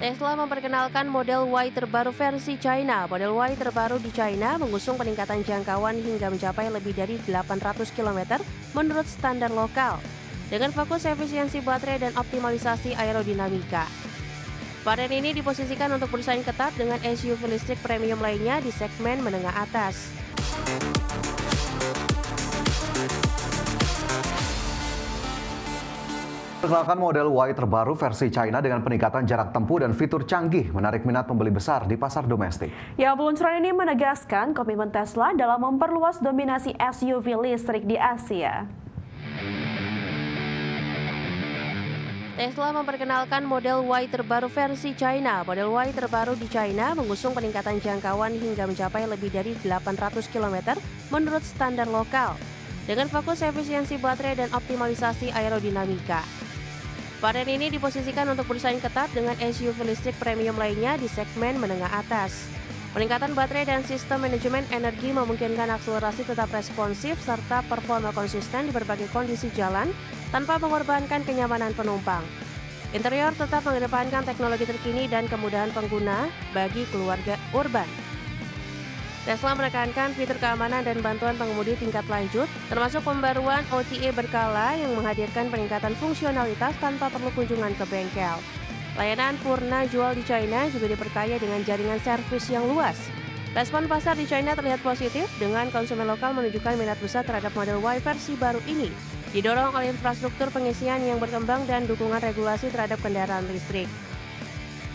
Tesla memperkenalkan Model Y terbaru versi China. Model Y terbaru di China mengusung peningkatan jangkauan hingga mencapai lebih dari 800 km menurut standar lokal, dengan fokus efisiensi baterai dan optimalisasi aerodinamika. Varian ini diposisikan untuk bersaing ketat dengan SUV listrik premium lainnya di segmen menengah atas. Perkenalkan Model Y terbaru versi China dengan peningkatan jarak tempuh dan fitur canggih menarik minat pembeli besar di pasar domestik. Ya, peluncuran ini menegaskan komitmen Tesla dalam memperluas dominasi SUV listrik di Asia. Tesla memperkenalkan Model Y terbaru versi China. Model Y terbaru di China mengusung peningkatan jangkauan hingga mencapai lebih dari 800 km menurut standar lokal, dengan fokus efisiensi baterai dan optimalisasi aerodinamika. Varian ini diposisikan untuk bersaing ketat dengan SUV listrik premium lainnya di segmen menengah atas. Peningkatan baterai dan sistem manajemen energi memungkinkan akselerasi tetap responsif serta performa konsisten di berbagai kondisi jalan tanpa mengorbankan kenyamanan penumpang. Interior tetap mengedepankan teknologi terkini dan kemudahan pengguna bagi keluarga urban. Tesla menekankan fitur keamanan dan bantuan pengemudi tingkat lanjut, termasuk pembaruan OTA berkala yang menghadirkan peningkatan fungsionalitas tanpa perlu kunjungan ke bengkel. Layanan purna jual di China juga diperkaya dengan jaringan servis yang luas. Respon pasar di China terlihat positif dengan konsumen lokal menunjukkan minat besar terhadap Model Y versi baru ini, didorong oleh infrastruktur pengisian yang berkembang dan dukungan regulasi terhadap kendaraan listrik.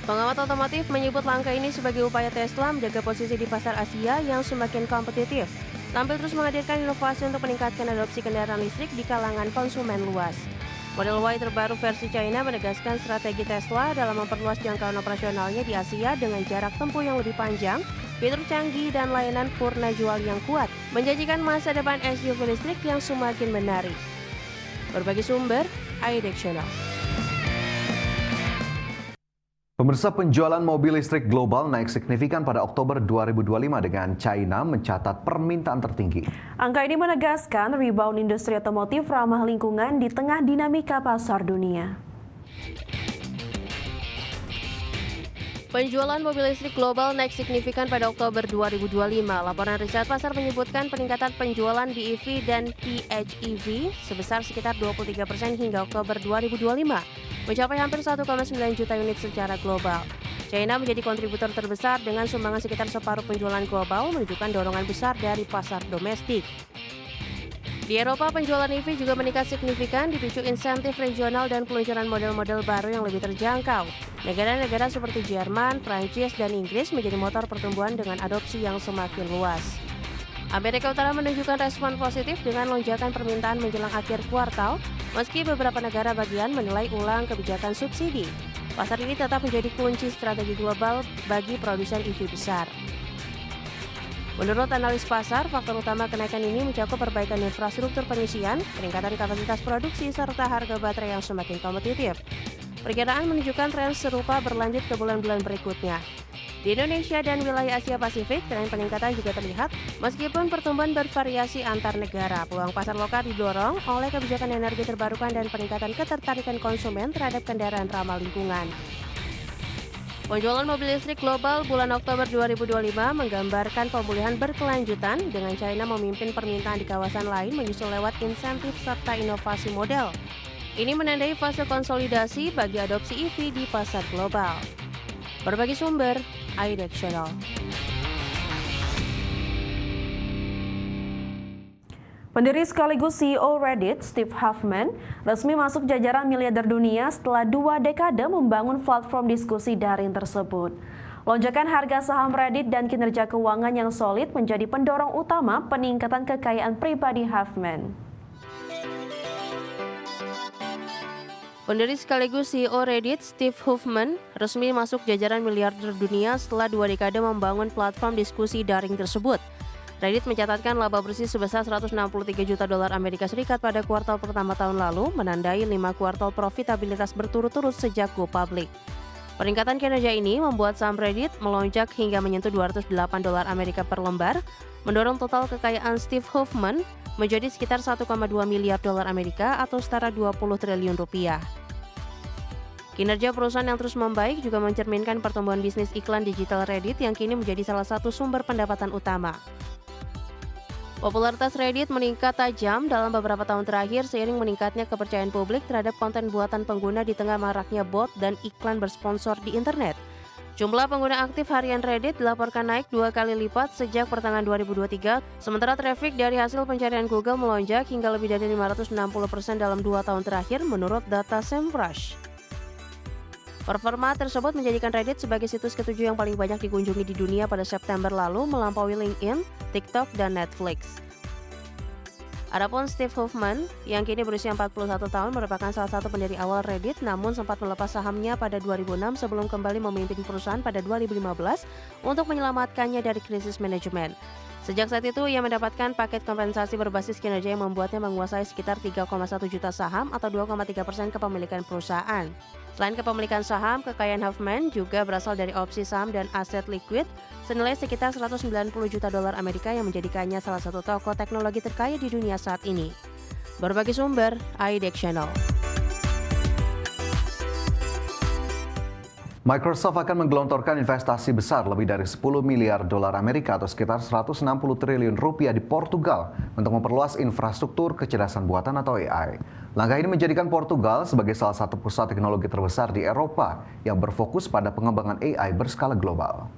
Pengamat otomotif menyebut langkah ini sebagai upaya Tesla menjaga posisi di pasar Asia yang semakin kompetitif, sambil terus menghadirkan inovasi untuk meningkatkan adopsi kendaraan listrik di kalangan konsumen luas. Model Y terbaru versi China menegaskan strategi Tesla dalam memperluas jangkauan operasionalnya di Asia dengan jarak tempuh yang lebih panjang, fitur canggih, dan layanan purna jual yang kuat, menjanjikan masa depan SUV listrik yang semakin menarik. Berbagi sumber, IDEX Channel. Pemirsa, penjualan mobil listrik global naik signifikan pada Oktober 2025 dengan China mencatat permintaan tertinggi. Angka ini menegaskan rebound industri otomotif ramah lingkungan di tengah dinamika pasar dunia. Penjualan mobil listrik global naik signifikan pada Oktober 2025. Laporan riset pasar menyebutkan peningkatan penjualan BEV dan PHEV sebesar sekitar 23% hingga Oktober 2025, mencapai hampir 1,9 juta unit secara global. China menjadi kontributor terbesar dengan sumbangan sekitar separuh penjualan global, menunjukkan dorongan besar dari pasar domestik. Di Eropa, penjualan EV juga meningkat signifikan dipicu insentif regional dan peluncuran model-model baru yang lebih terjangkau. Negara-negara seperti Jerman, Prancis, dan Inggris menjadi motor pertumbuhan dengan adopsi yang semakin luas. Amerika Utara menunjukkan respon positif dengan lonjakan permintaan menjelang akhir kuartal, meski beberapa negara bagian menilai ulang kebijakan subsidi. Pasar ini tetap menjadi kunci strategi global bagi produsen EV besar. Menurut analis pasar, faktor utama kenaikan ini mencakup perbaikan infrastruktur pengisian, peningkatan kapasitas produksi, serta harga baterai yang semakin kompetitif. Perkiraan menunjukkan tren serupa berlanjut ke bulan-bulan berikutnya. Di Indonesia dan wilayah Asia Pasifik, tren peningkatan juga terlihat meskipun pertumbuhan bervariasi antar negara. Peluang pasar lokal didorong oleh kebijakan energi terbarukan dan peningkatan ketertarikan konsumen terhadap kendaraan ramah lingkungan. Penjualan mobil listrik global bulan Oktober 2025 menggambarkan pemulihan berkelanjutan dengan China memimpin permintaan di kawasan lain menyusul lewat insentif serta inovasi model. Ini menandai fase konsolidasi bagi adopsi EV di pasar global. Berbagi sumber, IDEX Channel. Pendiri sekaligus CEO Reddit, Steve Huffman, resmi masuk jajaran miliarder dunia setelah 2 dekade membangun platform diskusi daring tersebut. Lonjakan harga saham Reddit dan kinerja keuangan yang solid menjadi pendorong utama peningkatan kekayaan pribadi Huffman. Pendiri sekaligus CEO Reddit, Steve Huffman, resmi masuk jajaran miliarder dunia setelah 2 dekade membangun platform diskusi daring tersebut. Reddit mencatatkan laba bersih sebesar 163 juta dolar Amerika Serikat pada kuartal pertama tahun lalu, menandai 5 kuartal profitabilitas berturut-turut sejak go public. Peningkatan kinerja ini membuat saham Reddit melonjak hingga menyentuh 208 dolar Amerika per lembar, mendorong total kekayaan Steve Huffman menjadi sekitar 1,2 miliar dolar Amerika atau setara 20 triliun rupiah. Kinerja perusahaan yang terus membaik juga mencerminkan pertumbuhan bisnis iklan digital Reddit yang kini menjadi salah satu sumber pendapatan utama. Popularitas Reddit meningkat tajam dalam beberapa tahun terakhir seiring meningkatnya kepercayaan publik terhadap konten buatan pengguna di tengah maraknya bot dan iklan bersponsor di internet. Jumlah pengguna aktif harian Reddit dilaporkan naik 2 kali lipat sejak pertengahan 2023, sementara traffic dari hasil pencarian Google melonjak hingga lebih dari 560% dalam 2 tahun terakhir menurut data SEMrush. Performa tersebut menjadikan Reddit sebagai situs ketujuh yang paling banyak dikunjungi di dunia pada September lalu melampaui LinkedIn, TikTok, dan Netflix. Adapun Steve Huffman, yang kini berusia 41 tahun, merupakan salah satu pendiri awal Reddit, namun sempat melepas sahamnya pada 2006 sebelum kembali memimpin perusahaan pada 2015 untuk menyelamatkannya dari krisis manajemen. Sejak saat itu, ia mendapatkan paket kompensasi berbasis kinerja yang membuatnya menguasai sekitar 3,1 juta saham atau 2,3% kepemilikan perusahaan. Selain kepemilikan saham, kekayaan Huffman juga berasal dari opsi saham dan aset likuid senilai sekitar 190 juta dolar Amerika yang menjadikannya salah satu tokoh teknologi terkaya di dunia saat ini. Berbagai sumber, iDeck Channel. Microsoft akan menggelontorkan investasi besar lebih dari 10 miliar dolar Amerika atau sekitar 160 triliun rupiah di Portugal untuk memperluas infrastruktur kecerdasan buatan atau AI. Langkah ini menjadikan Portugal sebagai salah satu pusat teknologi terbesar di Eropa yang berfokus pada pengembangan AI berskala global.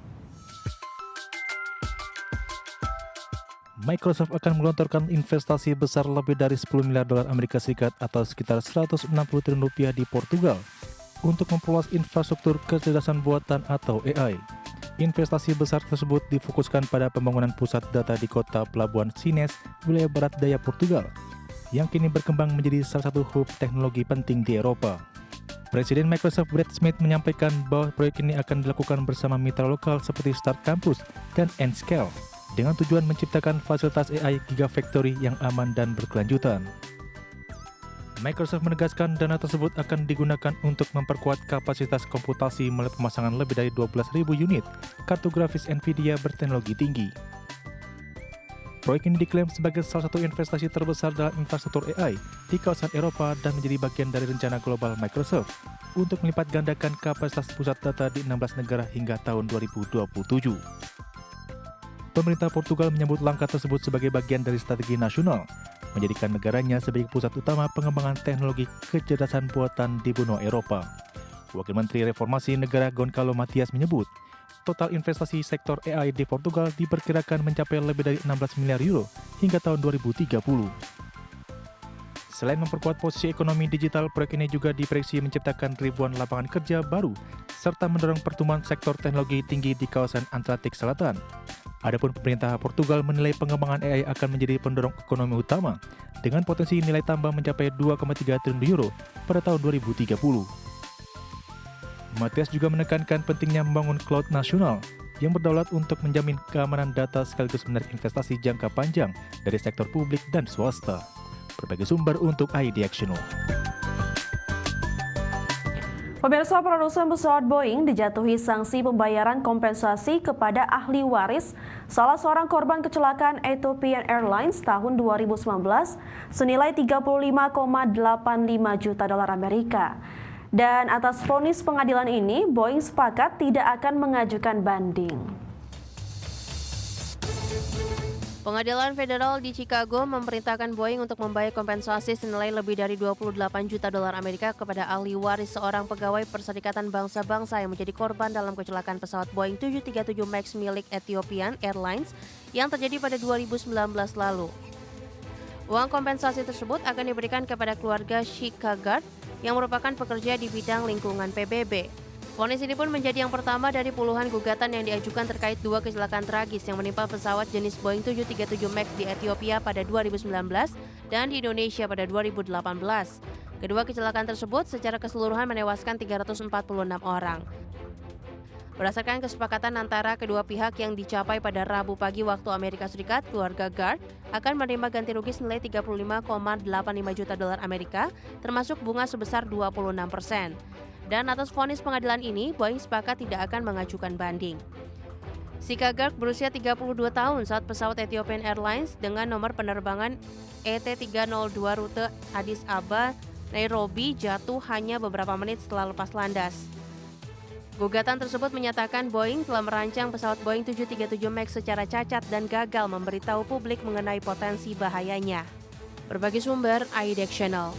Microsoft akan menggelontorkan investasi besar lebih dari 10 miliar dolar Amerika Serikat atau sekitar 160 triliun rupiah di Portugal untuk memperluas infrastruktur kecerdasan buatan atau AI. Investasi besar tersebut difokuskan pada pembangunan pusat data di kota Pelabuhan Sines, wilayah barat daya Portugal, yang kini berkembang menjadi salah satu hub teknologi penting di Eropa. Presiden Microsoft Brad Smith menyampaikan bahwa proyek ini akan dilakukan bersama mitra lokal seperti Start Campus dan Nscale, dengan tujuan menciptakan fasilitas AI Gigafactory yang aman dan berkelanjutan. Microsoft menegaskan dana tersebut akan digunakan untuk memperkuat kapasitas komputasi melalui pemasangan lebih dari 12.000 unit kartu grafis NVIDIA berteknologi tinggi. Proyek ini diklaim sebagai salah satu investasi terbesar dalam infrastruktur AI di kawasan Eropa dan menjadi bagian dari rencana global Microsoft untuk melipat gandakan kapasitas pusat data di 16 negara hingga tahun 2027. Pemerintah Portugal menyebut langkah tersebut sebagai bagian dari strategi nasional, menjadikan negaranya sebagai pusat utama pengembangan teknologi kecerdasan buatan di benua Eropa. Wakil Menteri Reformasi Negara Goncalo Matias menyebut, total investasi sektor AI di Portugal diperkirakan mencapai lebih dari 16 miliar euro hingga tahun 2030. Selain memperkuat posisi ekonomi digital, proyek ini juga diprediksi menciptakan ribuan lapangan kerja baru serta mendorong pertumbuhan sektor teknologi tinggi di kawasan Atlantik Selatan. Adapun pemerintah Portugal menilai pengembangan AI akan menjadi pendorong ekonomi utama dengan potensi nilai tambah mencapai 2,3 triliun euro pada tahun 2030. Matias juga menekankan pentingnya membangun cloud nasional yang berdaulat untuk menjamin keamanan data sekaligus menarik investasi jangka panjang dari sektor publik dan swasta. Berbagai sumber untuk iDeck Channel. Pemirsa, produsen pesawat Boeing dijatuhi sanksi pembayaran kompensasi kepada ahli waris salah seorang korban kecelakaan Ethiopian Airlines tahun 2019 senilai 35,85 juta dolar Amerika. Dan atas vonis pengadilan ini, Boeing sepakat tidak akan mengajukan banding. Pengadilan Federal di Chicago memerintahkan Boeing untuk membayar kompensasi senilai lebih dari 28 juta dolar Amerika kepada ahli waris seorang pegawai Perserikatan Bangsa-Bangsa yang menjadi korban dalam kecelakaan pesawat Boeing 737 MAX milik Ethiopian Airlines yang terjadi pada 2019 lalu. Uang kompensasi tersebut akan diberikan kepada keluarga Shikagard yang merupakan pekerja di bidang lingkungan PBB. Vonis ini pun menjadi yang pertama dari puluhan gugatan yang diajukan terkait dua kecelakaan tragis yang menimpa pesawat jenis Boeing 737 MAX di Ethiopia pada 2019 dan di Indonesia pada 2018. Kedua kecelakaan tersebut secara keseluruhan menewaskan 346 orang. Berdasarkan kesepakatan antara kedua pihak yang dicapai pada Rabu pagi waktu Amerika Serikat, keluarga Gard akan menerima ganti rugi senilai 35,85 juta dolar Amerika, termasuk bunga sebesar 26%. Dan atas vonis pengadilan ini, Boeing sepakat tidak akan mengajukan banding. Shikagard berusia 32 tahun saat pesawat Ethiopian Airlines dengan nomor penerbangan ET302 rute Addis Ababa Nairobi jatuh hanya beberapa menit setelah lepas landas. Gugatan tersebut menyatakan Boeing telah merancang pesawat Boeing 737 MAX secara cacat dan gagal memberitahu publik mengenai potensi bahayanya. Berbagi sumber, iDeck Channel.